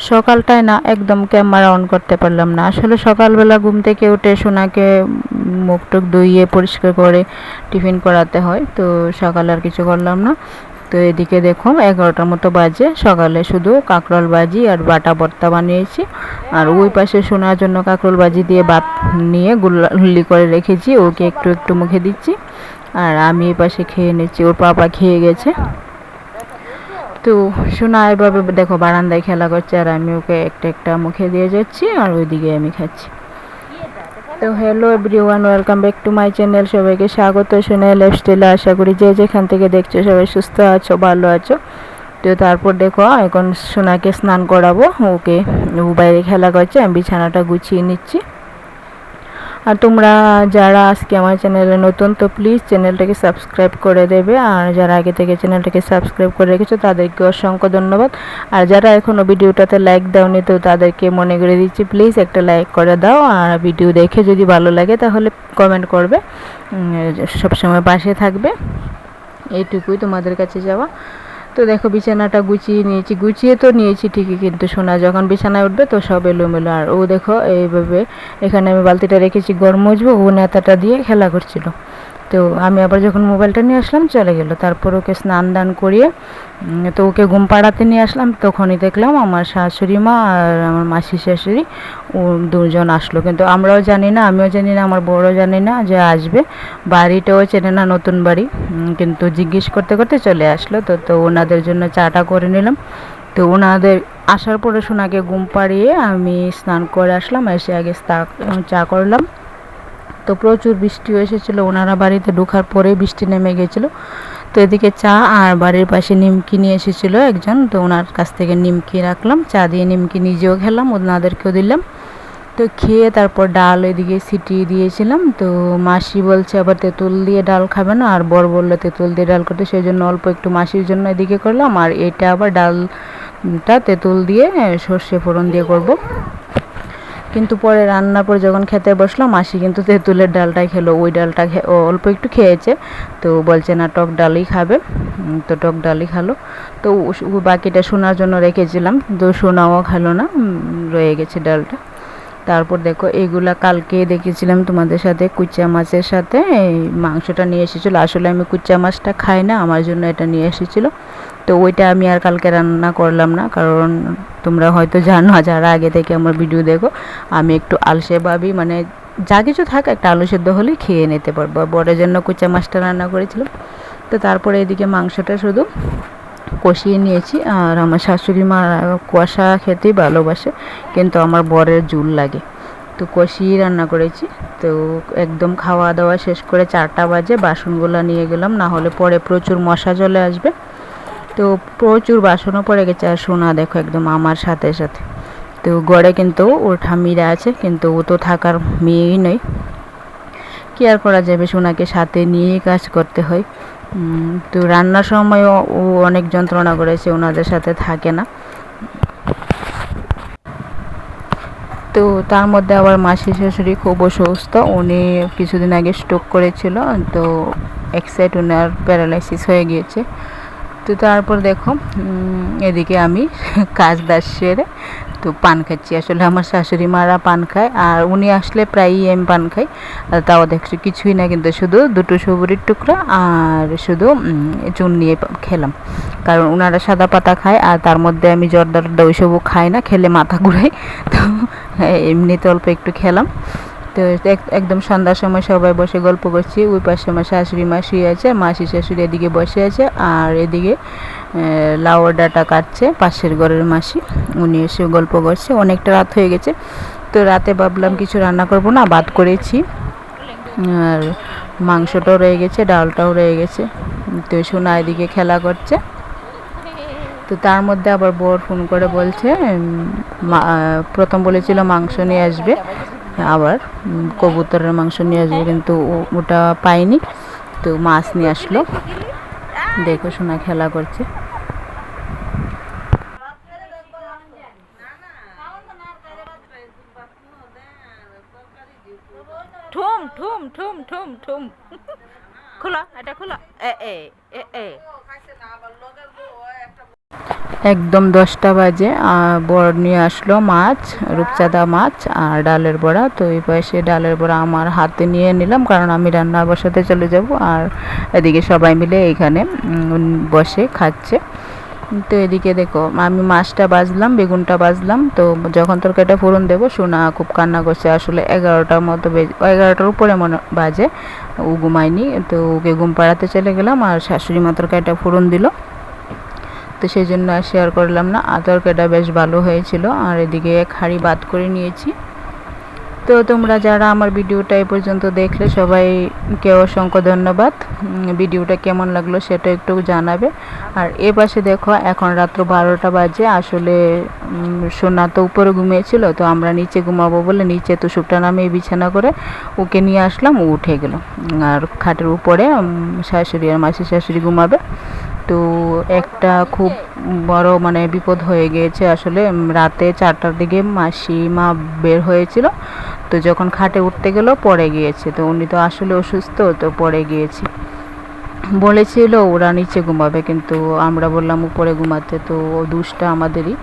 সকালটায় না একদম camera on করতে পারলাম না। আসলে সকালবেলা ঘুম থেকে উঠে সোনাকে মুখ টুক ধুইয়ে পরিষ্কার করে টিফিন করাতে হয়, তো সকালে আর কিছু করলাম না। তো এদিকে দেখো 11টার মতো বাজে, সকালে শুধু কাঁকরোল ভাজি আর বাটা ভর্তা বানিয়েছি। আর ওই পাশে সোনার জন্য কাঁকরোল ভাজি দিয়ে ভাত নিয়ে গুল্লি করে রেখেছি, ওকে একটু একটু মুখে দিচ্ছি। আর আমি এই পাশে খেয়ে নিচ্ছি, ওর পাপা খেয়ে গেছে। তো সোনা এভাবে দেখো বারান্দায় খেলা করছে, আর আমি ওকে একটা একটা মুখে দিয়ে যাচ্ছি আর ওইদিকে আমি খাচ্ছি। তো hello everyone, welcome back to my channel. সবাইকে স্বাগত সোনা লাইফস্টাইলে। আশা করি যে যেখান থেকে দেখছো সবাই সুস্থ আছো, ভালো আছো। তো তারপর দেখো এখন সোনাকে স্নান করাবো, ওকে ও বাইরে খেলা করছে, আমি বিছানাটা গুছিয়ে নিচ্ছি। আর তোমরা যারা আজকে আমার চ্যানেলে নতুন, তো প্লিজ চ্যানেলটাকে সাবস্ক্রাইব করে দেবে। আর যারা আগে থেকে চ্যানেলটাকে সাবস্ক্রাইব করে রেখেছো তাদেরকে অসংখ্য ধন্যবাদ। আর যারা এখনও ভিডিওটাতে লাইক দাওনি, তো তাদেরকে মনে করে দিচ্ছি প্লিজ একটা লাইক করে দাও। আর ভিডিও দেখে যদি ভালো লাগে তাহলে কমেন্ট করবে, সবসময় পাশে থাকবে, এইটুকুই তোমাদের কাছে যাওয়া। তো দেখো বিছানাটা গুছিয়ে তো নিয়েছি ঠিকই, কিন্তু সোনা যখন বিছানায় উঠবে তো সব এলোমেলো। আর ও দেখো এইভাবে, এখানে আমি বালতিটা রেখেছি গরম মুছবো, ও নেতাটা দিয়ে খেলা করছিল। তো আমি আবার যখন মোবাইলটা নিয়ে আসলাম চলে গেল। তারপর ওকে স্নান দান করিয়ে তো ওকে ঘুম পাড়াতে নিয়ে আসলাম, তখনই দেখলাম আমার শাশুড়ি মা আর আমার মাসি শাশুড়ি ও দুজন আসলো। কিন্তু আমরাও জানি না, আমিও জানি না, আমার বড়ও জানি না যে আসবে। বাড়িটাও চেনে না, নতুন বাড়ি, কিন্তু জিজ্ঞেস করতে করতে চলে আসলো। তো তো ওনাদের জন্য চাটা করে নিলাম। তো ওনাদের আসার পরে সোনাকে ঘুম পাড়িয়ে আমি স্নান করে আসলাম, এসে আগে চা করলাম। তো প্রচুর বৃষ্টিও এসেছিলো, ওনারা বাড়িতে ঢোকার পরে বৃষ্টি নেমে গেছিলো। তো এদিকে চা আর বাড়ির পাশে নিমকি নিয়ে এসেছিলো একজন, তো ওনার কাছ থেকে নিমকি রাখলাম, চা দিয়ে নিমকি নিজেও খেলাম, ওনাদেরকেও দিলাম। তো খেয়ে তারপর ডাল এদিকে সিটিয়ে দিয়েছিলাম। তো মাসি বলছে আবার তেঁতুল দিয়ে ডাল খাবে না, আর বর বললো তেঁতুল দিয়ে ডাল করতে, সেই জন্য অল্প একটু মাসির জন্য এদিকে করলাম। আর এটা আবার ডালটা তেঁতুল দিয়ে সর্ষে ফোড়ন দিয়ে করব। কিন্তু পরে রান্নার পর যখন খেতে বসলাম, মাসি কিন্তু তেঁতুলের ডালটাই খেলো, ওই ডালটা অল্প একটু খেয়েছে। তো বলছে না টক ডালই খাবে, তো টক ডালই খালো। তো বাকিটা সোনার জন্য রেখেছিলাম, তো সোনাও খেলো না, রয়ে গেছে ডালটা। তারপর দেখো এগুলা কালকে দেখেছিলাম তোমাদের সাথে, কুচা মাছের সাথে এই মাংসটা নিয়ে এসেছিলো। আসলে আমি কুচা মাছটা খাই না, আমার জন্য এটা নিয়ে এসেছিলো। তো ওইটা আমি আর কালকে রান্না করলাম না, কারণ তোমরা হয়তো জানো, যারা আগে থেকে আমার ভিডিও দেখো, আমি একটু আলসে ভাবি, মানে যা কিছু থাক একটা আলু সেদ্ধ হলেই খেয়ে নিতে পারবো। বড়ের জন্য কুচা মাছটা রান্না করেছিলাম। তো তারপরে এদিকে মাংসটা শুধু কষিয়ে নিয়েছি। আর আমার শাশুড়ি মা কষা খেতেই ভালোবাসে, কিন্তু আমার বরের ঝোল লাগে, তো কষিয়ে রান্না করেছি। তো একদম খাওয়া দাওয়া শেষ করে 4টা বাজে বাসনগুলো নিয়ে গেলাম, না হলে পরে প্রচুর মশা চলে আসবে। তো প্রচুর বাসনও পড়ে গেছে। আর সোনা দেখো একদম আমার সাথে সাথে। তো গড়ে কিন্তু ওর ঠাম্মিরা আছে, কিন্তু ও তো থাকার মেয়েই নয়, কি আর করা যাবে, সোনাকে সাথে নিয়েই কাজ করতে হয়। তো রান্নার সময়ও ও অনেক যন্ত্রণা করেছে, ওনাদের সাথে থাকে না। তো তার মধ্যে আবার মাসি শাশুড়ি খুব অসুস্থ, উনি কিছুদিন আগে স্ট্রোক করেছিল, তো এক সাইড ওনার প্যারালাইসিস হয়ে গিয়েছে। তো তারপর দেখো এদিকে আমি কাজ দাজ সেরে তো পান খাচ্ছি। আসলে আমার শাশুড়ি মারা পান খায়, আর উনি আসলে প্রায়ই আমি পান খাই। আর তাও দেখছি কিছুই না, কিন্তু শুধু 2টো সবুরির টুকরা আর শুধু চুন নিয়ে খেলাম, কারণ ওনারা সাদা পাতা খায়, আর তার মধ্যে আমি জর্দা টর্দা ওইসবও খাই না, খেলে মাথা ঘুরাই। তো এমনিতে অল্প একটু খেলাম। তো একদম সন্ধ্যার সময় সবাই বসে গল্প করছি। ওই পাশে আমার শাশুড়ি মা শুয়ে আছে, মাসি শাশুড়ি এদিকে বসে আছে, আর এদিকে লাউ ডাঁটা কাটছে পাশের ঘরের মাসি, উনি এসে গল্প করছে। অনেকটা রাত হয়ে গেছে, তো রাতে ভাবলাম কিছু রান্না করব না, ভাত করেছি আর মাংসটাও রয়ে গেছে, ডালটাও রয়ে গেছে। তো সোনা এদিকে খেলা করছে। তো তার মধ্যে আবার বর ফোন করে বলছে, প্রথম বলেছিল মাংস নিয়ে আসবে, আবার কবুতরের মাংস নিয়ে আসবে, কিন্তু ওটা পাইনি, তো মাছ নিয়ে আসলো। দেখো সোনা খেলা করছে। ঠুম ঠুম ঠুম ঠুম ঠুম, খোলা এটা খোলা, এ এ এ এ একদম 10টা বাজে বর নিয়ে আসলো মাছ, রূপচাঁদা মাছ আর ডালের বড়া। তো এই পাশে ডালের বড়া আমার হাতে নিয়ে নিলাম, কারণ আমি রান্না বসাতে চলে যাব, আর এদিকে সবাই মিলে এখানে বসে খাচ্ছে। তো এদিকে দেখো আমি মাছটা বাজলাম, বেগুনটা বাজলাম। তো যখন তরকারিটা ফোড়ন দেবো, সোনা খুব কান্না করছে। আসলে 11টার মতো 11টার উপরে মনে বাজে, ও ঘুমায়নি। তো ওকে ঘুম পাড়াতে চলে গেলাম, আর শাশুড়ি মা তরকারিটা ফোড়ন দিল। তো সেই জন্য আর শেয়ার করলাম না। তরকারিটা বেশ ভালো হয়েছিল। আর এদিকে এক হাঁড়ি ভাত করে নিয়েছি। তো তোমরা যারা আমার ভিডিওটা এই পর্যন্ত দেখলে সবাইকে অসংখ্য ধন্যবাদ। ভিডিওটা কেমন লাগলো সেটা একটু জানাবে। আর এ পাশে দেখো এখন রাত্র 12টা বাজে। আসলে সোনা তো উপরে ঘুমিয়েছিল, তো আমরা নিচে ঘুমাবো বলে নিচে তুষুকটা নামিয়ে বিছানা করে ওকে নিয়ে আসলাম। ও উঠে গেল, আর খাটের উপরে শাশুড়ি আর মাসি শাশুড়ি ঘুমাবে। তো একটা খুব বড় মানে বিপদ হয়ে গিয়েছে। আসলে রাতে 4টার দিকে মাসিমা বের হয়েছিল, তো যখন খাটে উঠতে গেল পড়ে গিয়েছে। তো উনি তো আসলে অসুস্থ, তো পড়ে গিয়েছে। বলেছিল ওরা নিচে ঘুমাবে, কিন্তু আমরা বললাম উপরে ঘুমাতে। তো দুষ্টা আমাদেরই।